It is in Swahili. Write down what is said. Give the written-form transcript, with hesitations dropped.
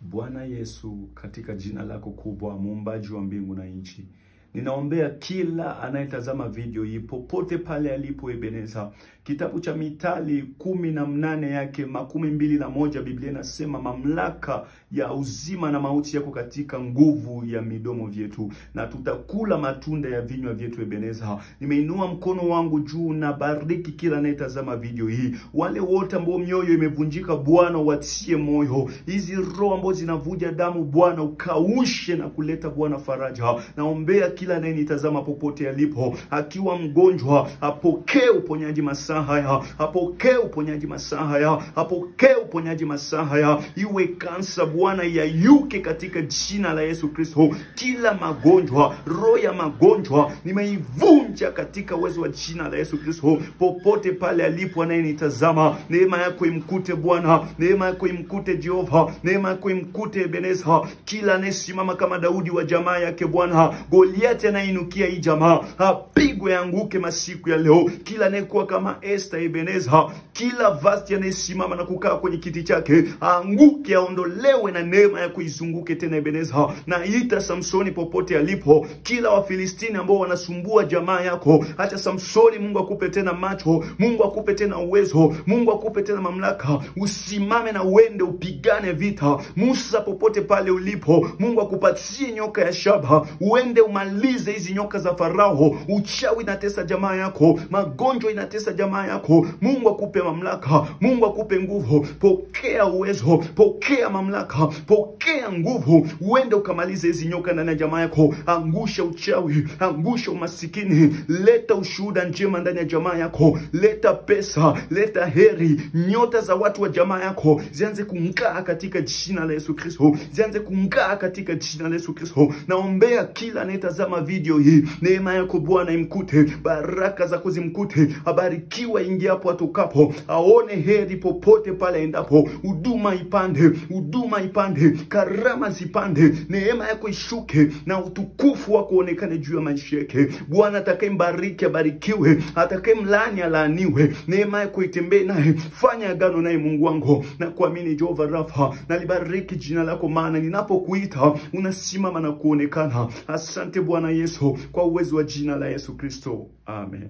Bwana Yesu, katika jina lako kubwa, muumbaji wa mbingu na nchi, ninaombea kila anayetazama video hii popote pale alipo Ebeneza. Kitabu cha Mithali 18 yake 21, Biblia inasema mamlaka ya uzima na mauti yako katika nguvu ya midomo vyetu, na tutakula matunda ya vinywa vyetu Ebeneza. Nimeinua mkono wangu juu na bariki kila anayetazama video hii. Wale wote ambao mioyo imevunjika, Bwana watie moyo. Hizi roho ambazo zinavuja damu, Bwana ukaushe na kuleta Bwana faraja. Naombea kila anayenitazama popote alipo, akiwa mgonjwa, apokee uponyaji masaa haya, apokee uponyaji masaa haya, apokee uponyaji masaa haya. Iwe kansa, Bwana yayuke katika jina la Yesu Kristo. Kila magonjwa, roho ya magonjwa, nimeivunja katika uwezo wa jina la Yesu Kristo. Popote pale alipo anayenitazama, neema yako imkute Bwana, neema yako imkute Jehova, neema yako imkute Ebeneza. Kila anayesimama kama Daudi wa jamaa yake Bwana, Goliathi anainukia hii jamaa, apigwe anguke masiku ya leo. Kila anayekuwa kama Esther Ebeneza, kila vasti anayesimama na kukaa kwenye kiti chake, anguke, aondolewe na neema ya kuizunguke tena Ebeneza. Na ita Samsoni popote alipo, kila Wafilistini ambao wanasumbua jamaa yako, acha Samsoni, Mungu akupe tena macho, Mungu akupe tena uwezo, Mungu akupe tena mamlaka. Usimame na uende upigane vita. Musa, popote pale ulipo, Mungu akupatie nyoka ya shaba, uende umalize hizi nyoka za Farao. Uchawi inatesa jamaa yako, magonjwa inatesa jamaa yako. Mungu akupe mamlaka, Mungu akupe nguvu. Pokea uwezo, pokea mamlaka, pokea nguvu, uende ukamalize hizi nyoka ndani ya jamaa yako. Angusha uchawi, angusha umasikini, leta ushuhuda njema ndani ya jamaa yako. Leta pesa, leta heri. Nyota za watu wa jamaa yako zianze kung'aa katika jina la Yesu Kristo, zianze kung'aa katika jina la Yesu Kristo. Naombea kila anayetazama video hii, neema yako Bwana imkute, baraka zako zimkute, abarikiwa ingiapo atokapo, aone heri popote pale endapo. Huduma ipande, huduma ipande, karama zipande, neema yako ishuke na utukufu wako onekane juu ya maisha yake. Bwana atakayembariki abarikiwe, atakayemlaani alaaniwe. Neema yako itembee naye, fanya agano naye Mungu wangu. Na kuamini Jehova Rafa, na libariki jina lako, maana ninapokuita unasimama na kuonekana. Asante Bwana Yesu, kwa uwezo wa jina la Yesu Kristo. Amen.